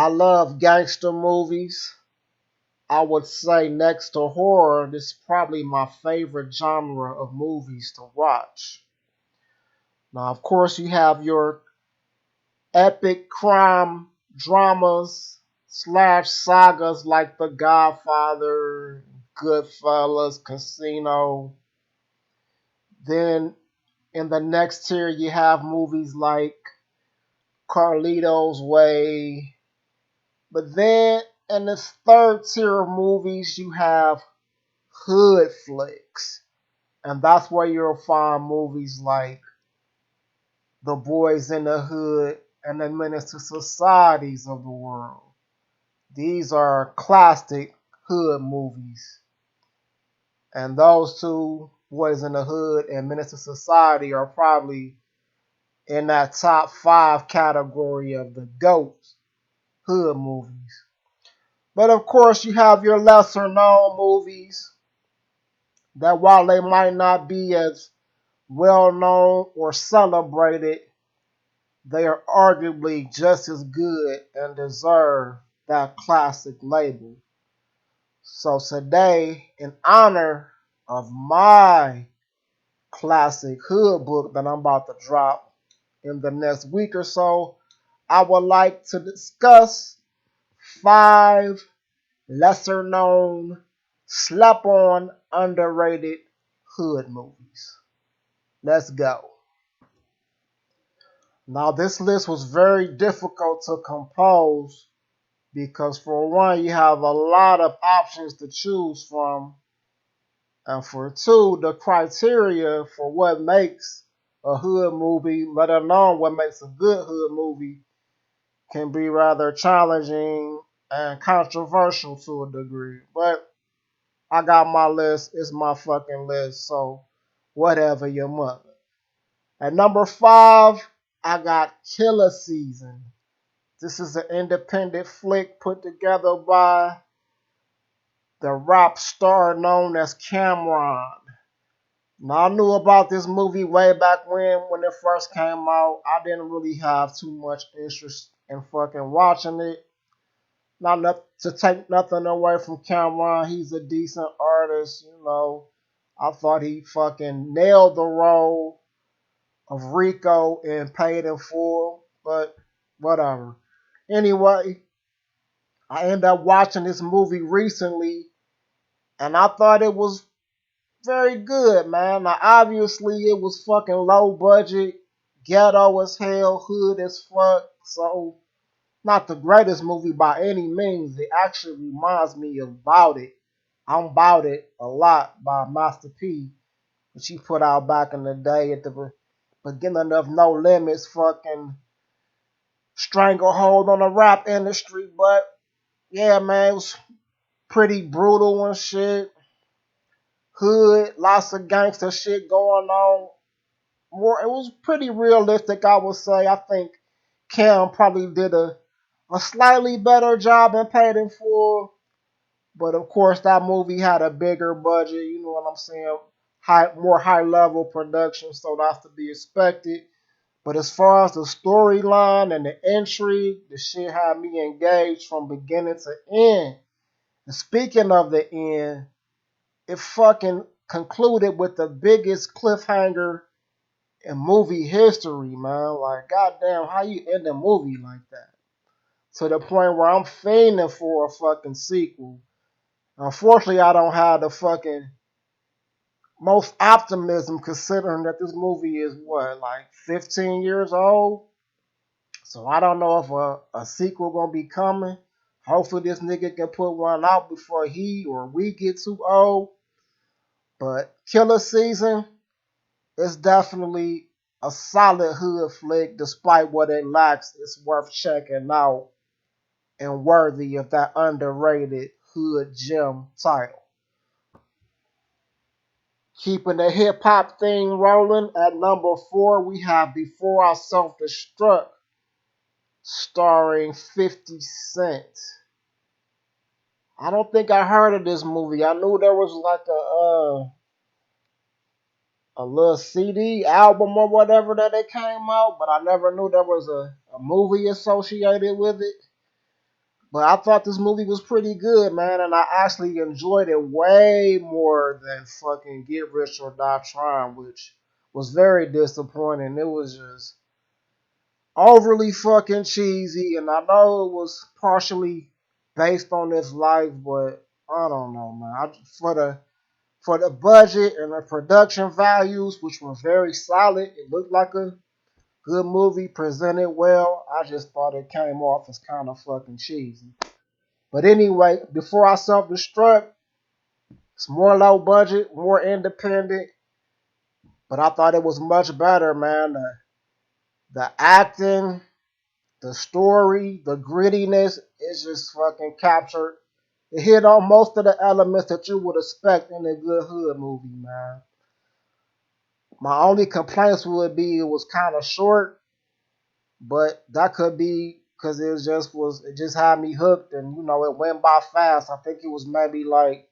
I love gangster movies. I would say next to horror, this is probably my favorite genre of movies to watch. Now, of course, you have your epic crime dramas slash sagas like The Godfather, Goodfellas, Casino. Then in the next tier, you have movies like Carlito's Way. But then in this third tier of movies, you have hood flicks. And that's where you'll find movies like The Boys in the Hood and the Menace to Societies of the world. These are classic hood movies. And those two, Boys in the Hood and Menace to Society, are probably in that top five category of the GOAT hood movies. But of course, you have your lesser known movies that while they might not be as well known or celebrated, they are arguably just as good and deserve that classic label. So today, in honor of my classic hood book that I'm about to drop in the next week or so, I would like to discuss five lesser known, slept on, underrated hood movies. Let's go. Now, this list was very difficult to compose because, for one, you have a lot of options to choose from, and for two, the criteria for what makes a hood movie, let alone what makes a good hood movie, can be rather challenging and controversial to a degree. But I got my list. It's my fucking list. So whatever your mother. At number five, I got Killer Season. This is an independent flick put together by the rap star known as Cameron. Now I knew about this movie way back when it first came out. I didn't really have too much interest in fucking watching it. Not to take nothing away from Cameron. He's a decent artist, you know. I thought he fucking nailed the role of Rico in Paid in Full, but whatever. Anyway, I ended up watching this movie recently, and I thought it was very good, man. Now, obviously, it was fucking low budget, ghetto as hell, hood as fuck, so not the greatest movie by any means. It actually reminds me of Bout It. I'm Bout It a lot by Master P, which he put out back in the day at the beginning of No Limits fucking stranglehold on the rap industry. But yeah, man, it was pretty brutal and shit. Hood, lots of gangster shit going on. More, it was pretty realistic, I would say. I think Cam probably did a slightly better job in Paid in Full. But of course, that movie had a bigger budget. You know what I'm saying? More high level production, so that's to be expected. But as far as the storyline and the intrigue, the shit had me engaged from beginning to end. And speaking of the end, it fucking concluded with the biggest cliffhanger in movie history, man. Like, goddamn, how you end a movie like that? To the point where I'm fiending for a fucking sequel. Unfortunately, I don't have the fucking most optimism considering that this movie is what, like 15 years old? So I don't know if a sequel gonna be coming. Hopefully this nigga can put one out before he or we get too old. But Killer Season is definitely a solid hood flick. Despite what it lacks, it's worth checking out and worthy of that underrated hood gem title. Keeping the hip hop thing rolling, at number four we have Before I Self Destruct, starring 50 Cent. I don't think I heard of this movie. I knew there was like a little CD album or whatever that it came out, but I never knew there was a movie associated with it. But I thought this movie was pretty good, man, and I actually enjoyed it way more than fucking Get Rich or Die Trying, which was very disappointing. It was just overly fucking cheesy, and I know it was partially based on his life, but I don't know, man. For the budget and the production values, which were very solid, it looked like a good movie presented well. I just thought it came off as kind of fucking cheesy. But anyway, before I self destruct, it's more low budget, more independent, but I thought it was much better, man. The acting, the story, the grittiness is just fucking captured. It hit on most of the elements that you would expect in a good hood movie, man. My only complaints would be it was kind of short, but that could be because it just had me hooked, and it went by fast. I think it was maybe like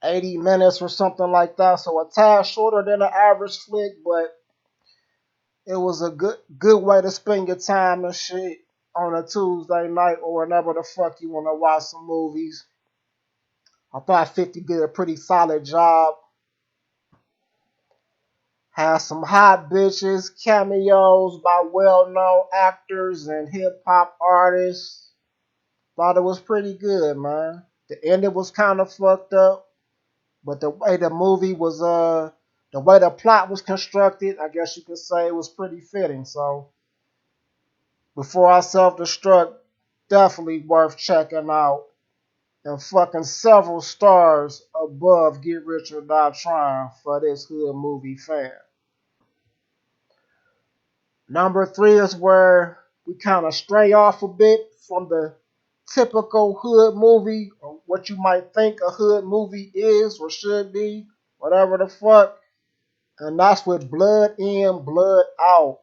80 minutes or something like that, so a tad shorter than an average flick, but it was a good way to spend your time and shit on a Tuesday night or whenever the fuck you want to watch some movies. I thought 50 did a pretty solid job. Had some hot bitches, cameos by well known actors and hip hop artists. Thought it was pretty good, man. The ending was kind of fucked up, but the way the plot was constructed, I guess you could say it was pretty fitting. So before I self destruct, definitely worth checking out. And fucking several stars above Get Rich or Die Trying for this hood movie fan. Number three is where we kind of stray off a bit from the typical hood movie or what you might think a hood movie is or should be, whatever the fuck. And that's with Blood In, Blood Out.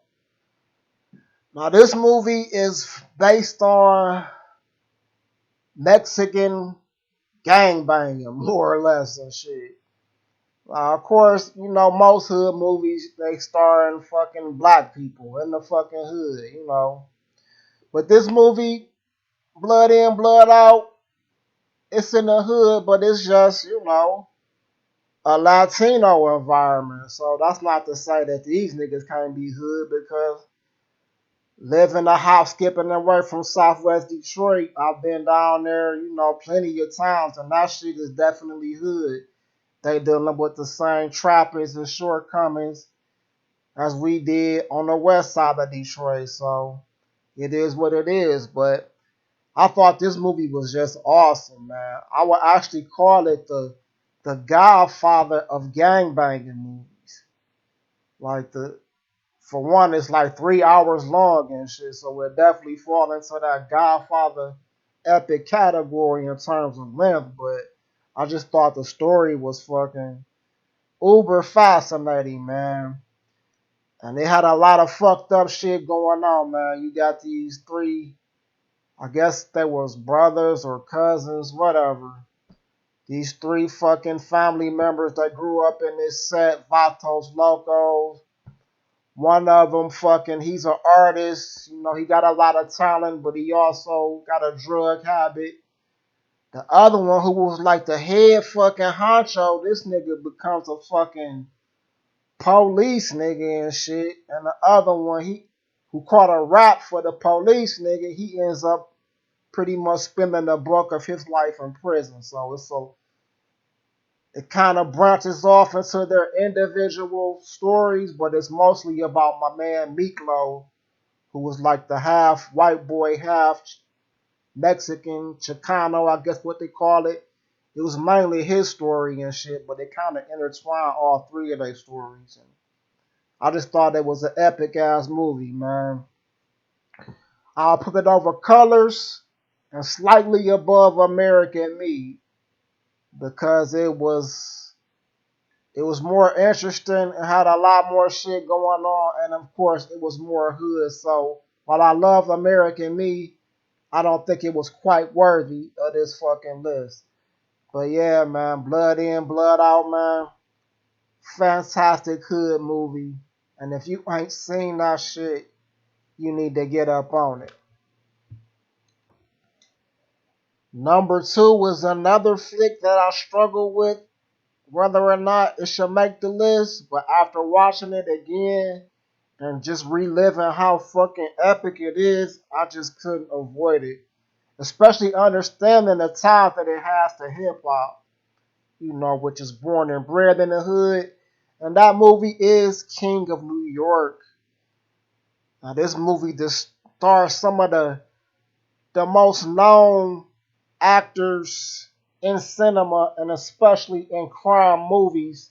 Now, this movie is based on Mexican gangbanging, more or less, and shit. Of course, most hood movies, they star in fucking black people in the fucking hood. But this movie, Blood In, Blood Out, it's in the hood, but it's just, a Latino environment. So that's not to say that these niggas can't be hood because living a hop, skipping away from Southwest Detroit, I've been down there, plenty of times, and that shit is definitely hood. They dealing with the same trappings and shortcomings as we did on the west side of Detroit. So it is what it is. But I thought this movie was just awesome, man. I would actually call it the Godfather of gangbanging movies. Like for one, it's like 3 hours long and shit, so it definitely fall into that Godfather epic category in terms of length. But I just thought the story was fucking uber fascinating, man. And they had a lot of fucked up shit going on, man. You got these three, I guess they was brothers or cousins, whatever. These three fucking family members that grew up in this set, Vatos Locos. One of them fucking, he's an artist. He got a lot of talent, but he also got a drug habit. The other one, who was like the head fucking honcho, this nigga becomes a fucking police nigga and shit. And the other one, who caught a rap for the police nigga, he ends up pretty much spending the bulk of his life in prison. It kind of branches off into their individual stories, but it's mostly about my man Miklo, who was like the half white boy, half Mexican, Chicano, I guess what they call it. It was mainly his story and shit, but they kind of intertwine all three of their stories. And I just thought it was an epic ass movie, man. I'll put it over Colors and slightly above American Me because it was more interesting and had a lot more shit going on, and of course it was more hood. So while I love American Me, I don't think it was quite worthy of this fucking list. But yeah, man, Blood In, Blood Out, man. Fantastic hood movie. And if you ain't seen that shit, you need to get up on it. Number two is another flick that I struggle with whether or not it should make the list, but after watching it again and just reliving how fucking epic it is, I just couldn't avoid it. Especially understanding the ties that it has to hip hop, which is born and bred in the hood. And that movie is King of New York. Now, this movie just stars some of the most known actors in cinema and especially in crime movies,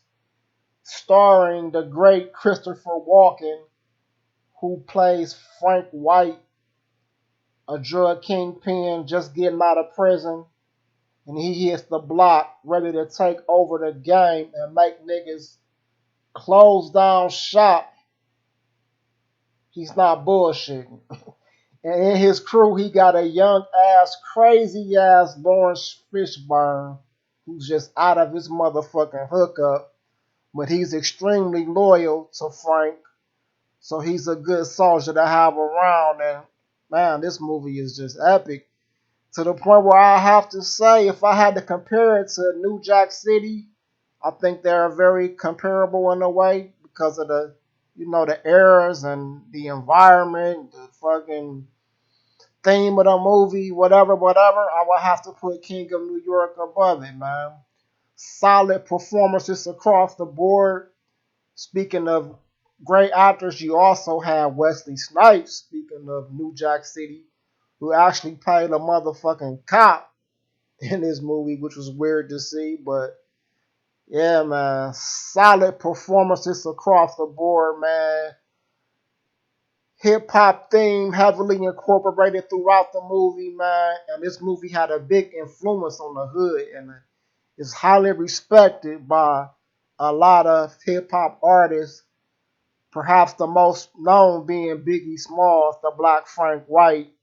starring the great Christopher Walken, who plays Frank White, a drug kingpin just getting out of prison, and he hits the block ready to take over the game and make niggas close down shop. He's not bullshitting. And in his crew, he got a young ass, crazy ass Lawrence Fishburne, who's just out of his motherfucking hookup. But he's extremely loyal to Frank, so he's a good soldier to have around. And man, this movie is just epic to the point where I have to say, if I had to compare it to New Jack City, I think they're very comparable in a way because of the eras and the environment, the fucking theme of the movie, whatever, whatever. I would have to put King of New York above it, man. Solid performances across the board. Speaking of great actors, you also have Wesley Snipes, speaking of New Jack City, who actually played a motherfucking cop in this movie, which was weird to see. But yeah, man, solid performances across the board, man. Hip hop theme heavily incorporated throughout the movie, man. And this movie had a big influence on the hood and is highly respected by a lot of hip hop artists. Perhaps the most known being Biggie Smalls, the Black Frank White.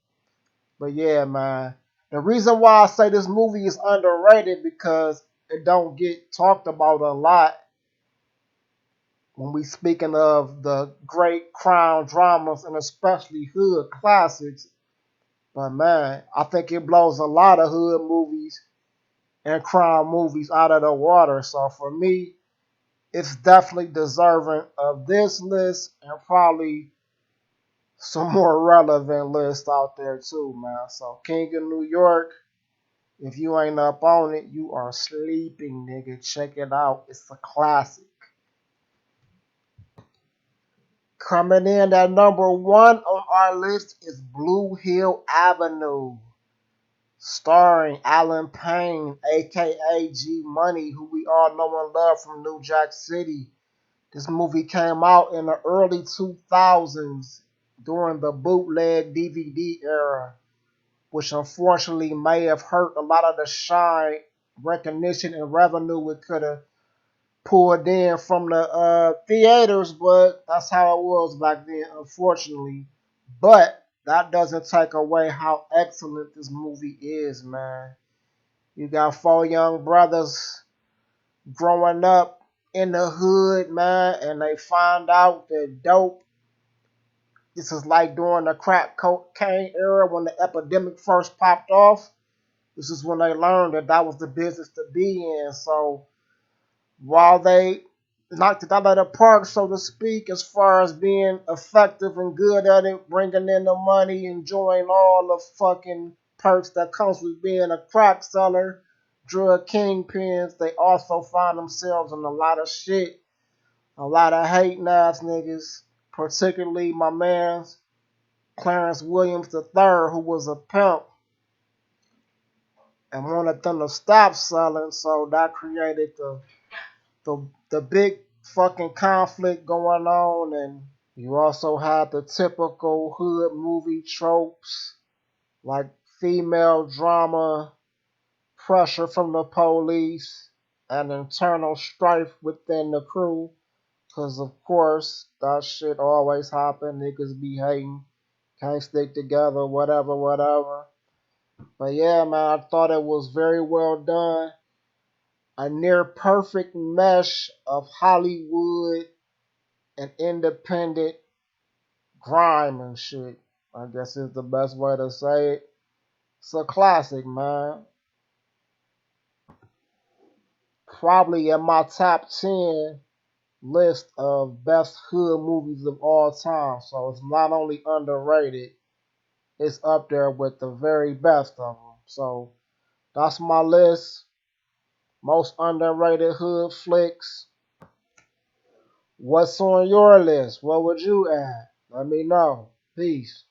But yeah, man. The reason why I say this movie is underrated because it don't get talked about a lot when we speaking of the great crime dramas and especially hood classics. But man, I think it blows a lot of hood movies and crime movies out of the water. So for me, it's definitely deserving of this list and probably some more relevant lists out there too, man. So King of New York, if you ain't up on it, you are sleeping, nigga. Check it out. It's a classic. Coming in at number one on our list is Blue Hill Avenue, starring Alan Payne, aka G Money, who we all know and love from New Jack City. This movie came out in the early 2000s during the bootleg DVD era, which unfortunately may have hurt a lot of the shine, recognition, and revenue it could have pulled in from the theaters, but that's how it was back then, unfortunately. But that doesn't take away how excellent this movie is, man. You got four young brothers growing up in the hood, man, and they find out that dope. This is like during the crack cocaine era when the epidemic first popped off. This is when they learned that that was the business to be in. So while they knocked it out of the park, so to speak, as far as being effective and good at it, bringing in the money, enjoying all the fucking perks that comes with being a crack seller, drug kingpins, they also find themselves in a lot of shit, a lot of hating ass niggas, particularly my man's Clarence Williams III, who was a pimp and wanted them to stop selling, so that created the big fucking conflict going on, and you also had the typical hood movie tropes like female drama, pressure from the police, and internal strife within the crew. Cause of course that shit always happen. Niggas be hating, can't stick together, whatever, whatever. But yeah, man, I thought it was very well done. A near perfect mesh of Hollywood and independent grime and shit. I guess is the best way to say it. It's a classic, man. probably in my top 10 list of best hood movies of all time. So it's not only underrated, it's up there with the very best of them. So that's my list. Most underrated hood flicks. What's on your list? What would you add? Let me know. Peace.